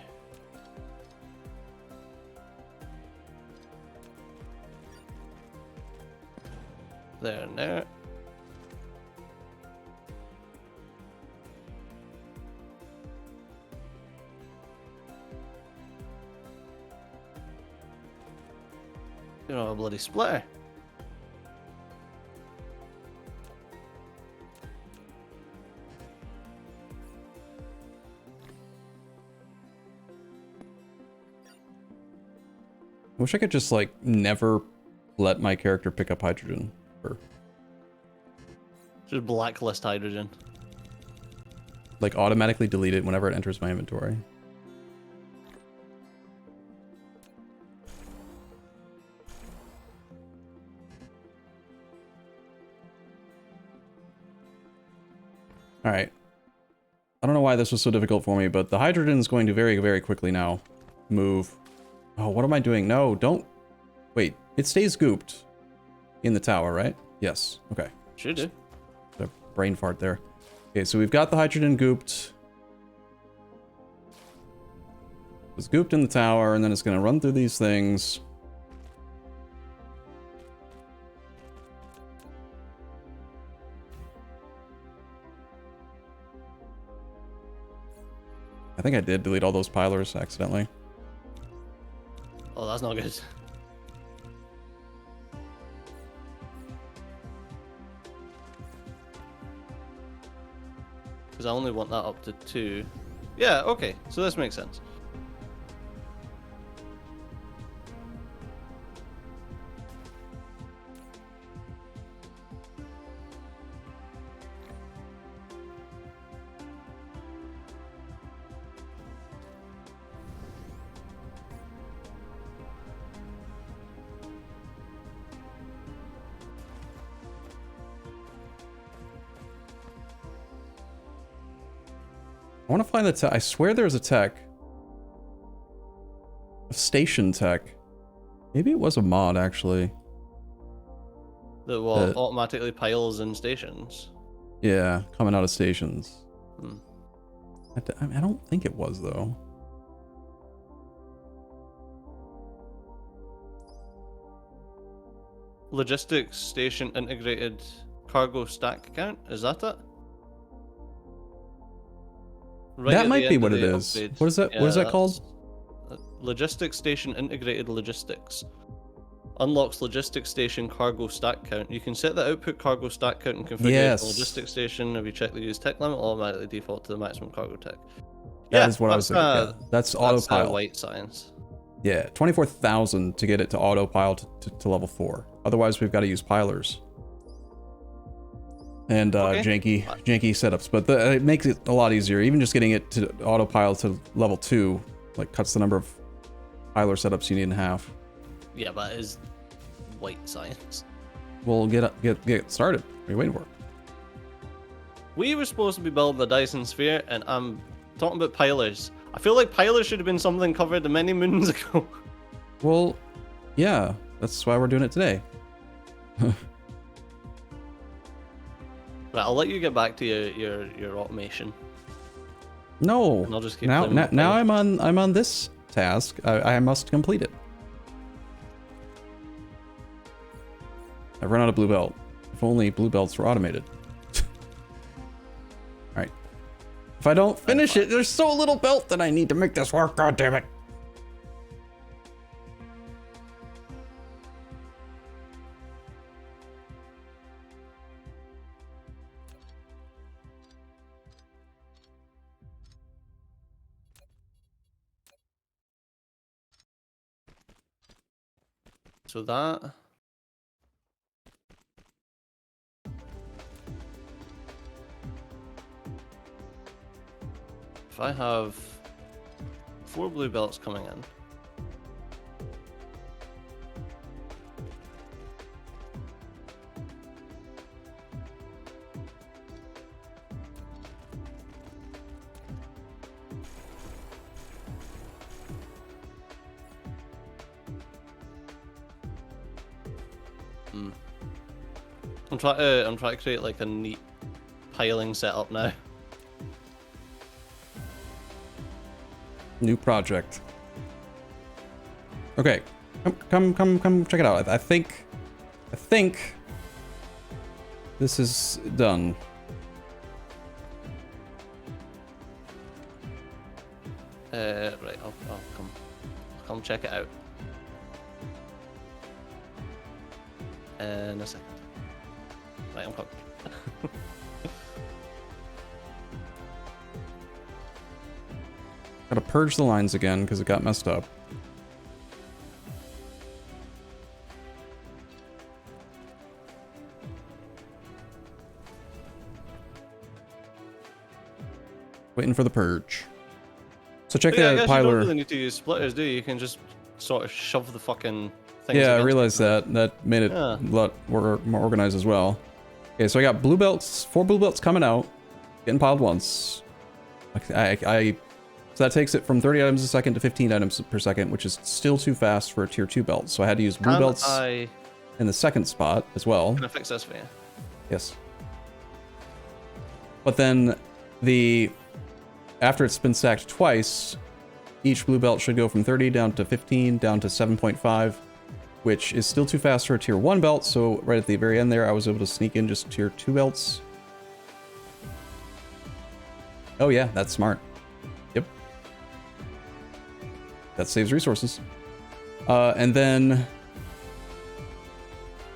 There and there. You know, a bloody splitter. I wish I could just like never let my character pick up hydrogen. Or just blacklist hydrogen. like automatically delete it whenever it enters my inventory. Alright. I don't know why this was so difficult for me, but the hydrogen is going to very, very quickly now move. Oh, what am I doing? No, don't... Wait, it stays gooped in the tower, right? Yes. Okay. Should do. A brain fart there. Okay, so we've got the hydrogen gooped. It's gooped in the tower, and then it's going to run through these things. I think I did delete all those pilers accidentally. Oh, that's not good. Because I only want that up to 2. Yeah, okay. So this makes sense. I want to find the tech. I swear there's a tech. A station tech. Maybe it was a mod, actually. That what automatically piles in stations. Yeah, coming out of stations. Hmm. I don't think it was, though. Logistics station integrated cargo stack count? Is that it? Right That at might the be end what of it the is. upgrade. What is that? Yeah, What is that called? Logistics station integrated logistics. Unlocks logistics station cargo stack count. You can set the output cargo stack count and configure Yes. the logistics station. If you check the use tech limit, automatically default to the maximum cargo tech. That is what I was thinking. Yeah. That's autopilot. White science. Yeah, 24,000 to get it to autopile to level 4. Otherwise, we've got to use pilers. And janky setups, but it makes it a lot easier. Even just getting it to autopile to level 2, like cuts the number of piler setups you need in half. Yeah, but it is white science. We'll get started. What are you waiting for? We were supposed to be building the Dyson sphere, and I'm talking about pilers. I feel like pilers should have been something covered many moons ago. Well, yeah, that's why we're doing it today. Right, I'll let you get back to your automation. No. And I'll just keep Now playing now, with now I'm on this task. I must complete it. I've run out of blue belt. If only blue belts were automated. Alright. If I don't finish it, there's so little belt that I need to make this work. God damn it. So that. If I have 4 blue belts coming in. I'm trying to create like a neat piling setup now. New project. Okay, come check it out. I think this is done. Right, I'll come check it out. In a second. Right, I'm coming. Gotta purge the lines again because it got messed up. Waiting for the purge. So check But yeah, I the guess you don't piler. really need to use splitters, do you? You can just sort of shove the fucking things. Yeah, I against realized them. that. That made it Yeah. a lot more organized as well. Okay, so I got blue belts, 4 blue belts coming out, getting piled once. So that takes it from 30 items a second to 15 items per second, which is still too fast for a tier 2 belt. So I had to use blue Can belts I in the second spot as well. Can I fix this for you? Yes. But then after it's been stacked twice, each blue belt should go from 30 down to 15 down to 7.5, which is still too fast for a tier 1 belt. So right at the very end there, I was able to sneak in just tier 2 belts. Oh yeah, that's smart. Yep. That saves resources. And then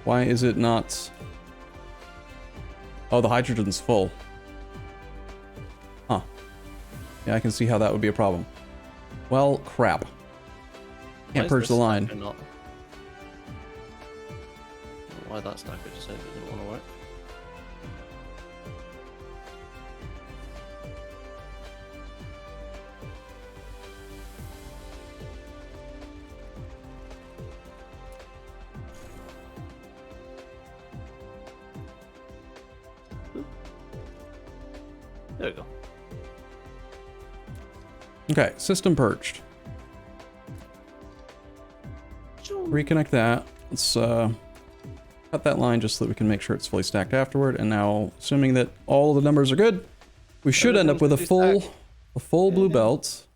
why is it not? Oh, the hydrogen's full. Huh. Yeah, I can see how that would be a problem. Well, crap. Can't purge the line. Not? Why that stacker decided it didn't want to work? There we go. Okay, system purged. Reconnect that. Let's cut that line just so that we can make sure it's fully stacked afterward. And now, assuming that all the numbers are good, we should end up with a full blue belt.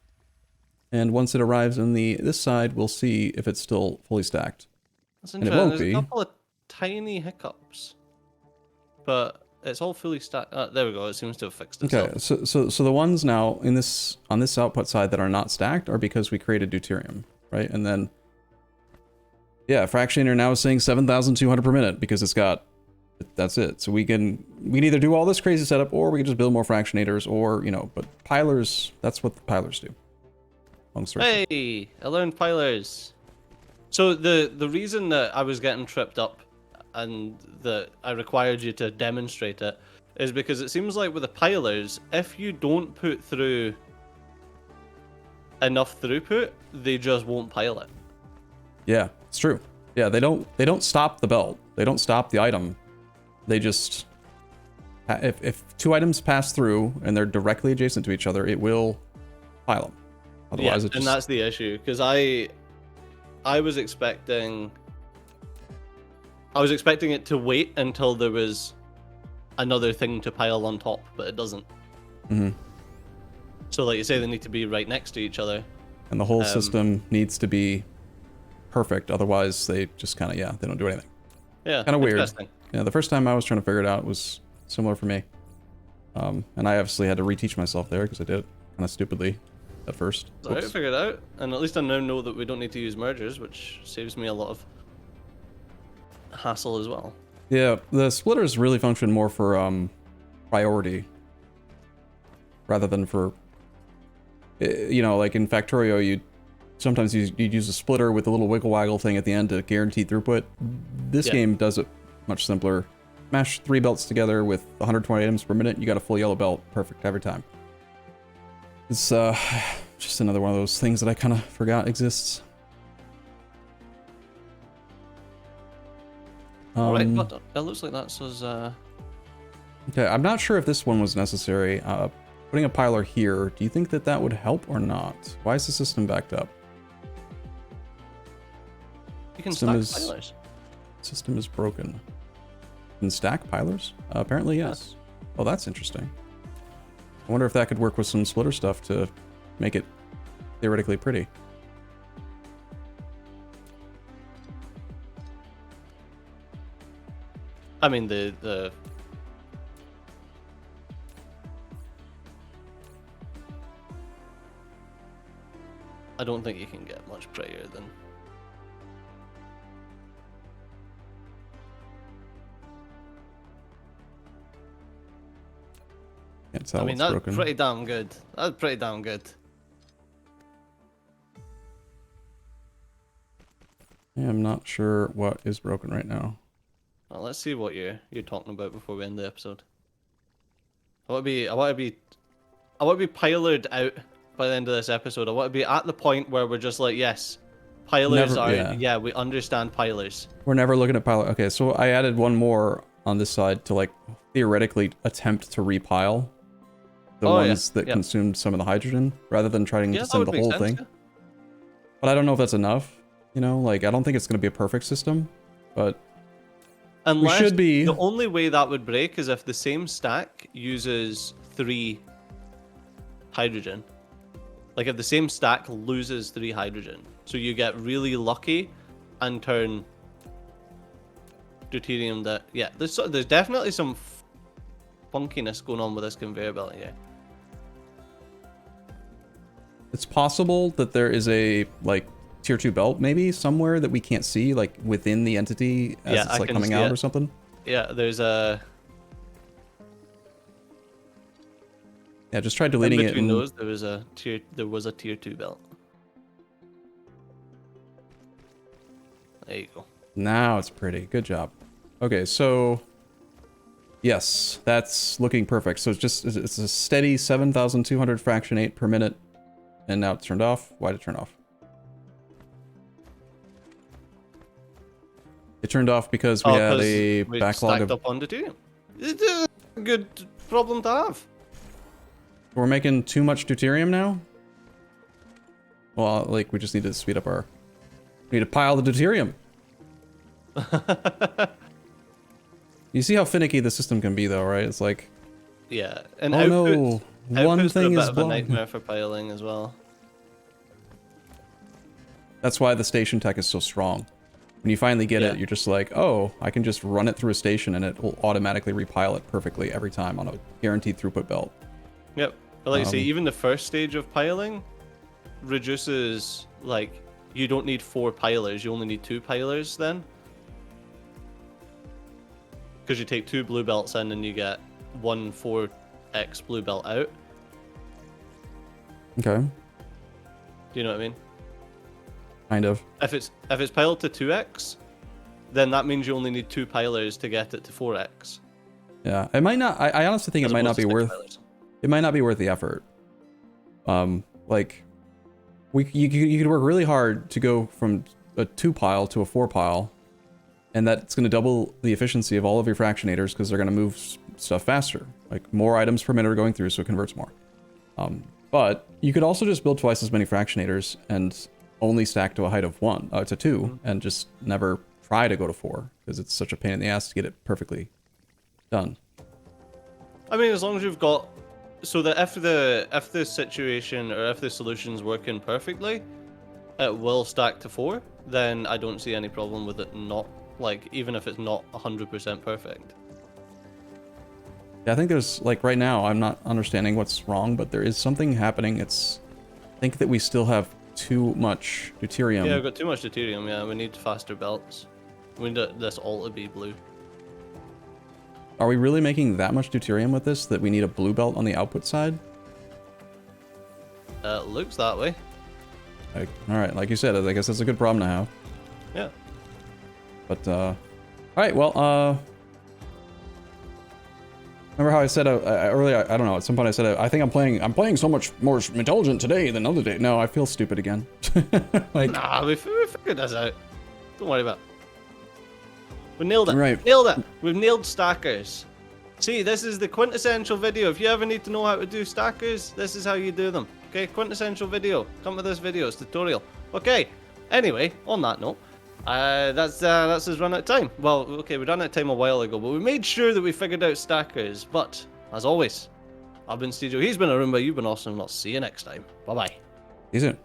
And once it arrives on this side, we'll see if it's still fully stacked. That's And it interesting. won't There's be. a couple of tiny hiccups, but it's all fully stacked. There we go. It seems to have fixed itself. Okay, so the ones now on this output side that are not stacked are because we created deuterium, right? And then, yeah, Fractionator now is saying 7,200 per minute because that's it. So we can either do all this crazy setup or we can just build more Fractionators or, but pilers, that's what the pilers do. Long story short. Hey, I learned pilers. So the reason that I was getting tripped up and that I required you to demonstrate it is because it seems like with the pilers, if you don't put through enough throughput, they just won't pile it. Yeah, it's true. Yeah, they don't stop the belt. They don't stop the item. They just if 2 items pass through and they're directly adjacent to each other, it will pile them. Otherwise, and that's the issue because I was expecting it to wait until there was another thing to pile on top, but it doesn't. Mm-hmm. So like you say, they need to be right next to each other. And the whole system needs to be perfect, otherwise they just kind of, yeah, they don't do anything. Yeah, kind of weird. interesting. Yeah, the first time I was trying to figure it out, it was similar for me. And I obviously had to reteach myself there because I did it kind of stupidly at first. So I figured it out, and at least I now know that we don't need to use mergers, which saves me a lot of hassle as well. Yeah, the splitters really function more for priority rather than for, you know, like in Factorio, you'd use a splitter with a little wiggle waggle thing at the end to guarantee throughput. This game does it much simpler. Mash 3 belts together with 120 items per minute, you got a full yellow belt, perfect every time. It's just another one of those things that I kind of forgot exists. Alright, but it looks like that's us. Okay, I'm not sure if this one was necessary. Putting a piler here, do you think that that would help or not? Why is the system backed up? You can stack pilers. System is broken. You can stack pilers? Apparently, yes. Oh, that's interesting. I wonder if that could work with some splitter stuff to make it theoretically pretty. I mean, the I don't think you can get much prettier than. I mean, that's broken. Pretty damn good. That's pretty damn good. Yeah, I'm not sure what is broken right now. Well, let's see what you're talking about before we end the episode. I want to be pilered out by the end of this episode. I want to be at the point where we're just like, yes, pilers yeah, we understand pilers. We're never looking at piler. Okay, so I added one more on this side to like theoretically attempt to repile the ones that consumed some of the hydrogen rather than trying to send the whole thing. Yeah. But I don't know if that's enough. You know, like I don't think it's going to be a perfect system, but unless we should be. The only way that would break is if the same stack uses 3 hydrogen. Like if the same stack loses 3 hydrogen, so you get really lucky and turn deuterium that there's definitely some funkiness going on with this conveyor belt here. It's possible that there is a like tier 2 belt maybe somewhere that we can't see, like within the entity as it's like coming out or something. Yeah, there's a. Yeah, just try deleting it. Between those, there was a tier 2 belt. There you go. Now it's pretty. Good job. Okay, so yes, that's looking perfect. So it's a steady 7,200 fractionate per minute, and now it's turned off. Why did it turn off? It turned off because we had a backlog of. Up on deuterium. It's a good problem to have. We're making too much deuterium now? Well, like, we just need to speed up our... We need to pile the deuterium. You see how finicky the system can be, though, right? It's like... Yeah, and oh no, one thing is a nightmare for piling as well. That's why the station tech is so strong. When you finally get it, you're just like, oh, I can just run it through a station and it will automatically repile it perfectly every time on a guaranteed throughput belt. Yep. But like I say, even the first stage of piling reduces, like, you don't need 4 pilers, you only need 2 pilers then. Because you take 2 blue belts in and you get 1 4x blue belt out. Okay. Do you know what I mean? Kind of. If it's piled to 2x, then that means you only need 2 pilers to get it to 4x. Yeah, it might not. I honestly think it might not be worth. It might not be worth the effort. Like, you could work really hard to go from a 2 pile to a 4 pile, and that's going to double the efficiency of all of your fractionators because they're going to move stuff faster. Like more items per minute are going through, so it converts more. But you could also just build twice as many fractionators and only stack to a height of 1 to 2, and just never try to go to 4 because it's such a pain in the ass to get it perfectly done. I mean, as long as you've got, so that if the situation or if the solution's working perfectly, it will stack to 4. Then I don't see any problem with it not, like, even if it's not 100% perfect. Yeah, I think there's, like, right now, I'm not understanding what's wrong, but there is something happening. I think that we still have too much deuterium. Yeah, we've got too much deuterium. Yeah, we need faster belts. We need this all to be blue. Are we really making that much deuterium with this that we need a blue belt on the output side? It looks that way. Like, all right, like you said, I guess that's a good problem to have. Yeah. But, all right, well, remember how I said earlier, I don't know, at some point I said, I think I'm playing so much more intelligent today than other day. No, I feel stupid again. Like, nah, we figured this out. Don't worry about it. We nailed it. Right. Nailed it. We've nailed stackers. See, this is the quintessential video. If you ever need to know how to do stackers, this is how you do them. Okay, quintessential video. Come to this video, it's tutorial. Okay, anyway, on that note, that's us run out of time. Well, okay, we ran out of time a while ago, but we made sure that we figured out stackers. But, as always, I've been Steejo, he's been Arumba, you've been awesome, and I'll see you next time. Bye-bye. see you soon.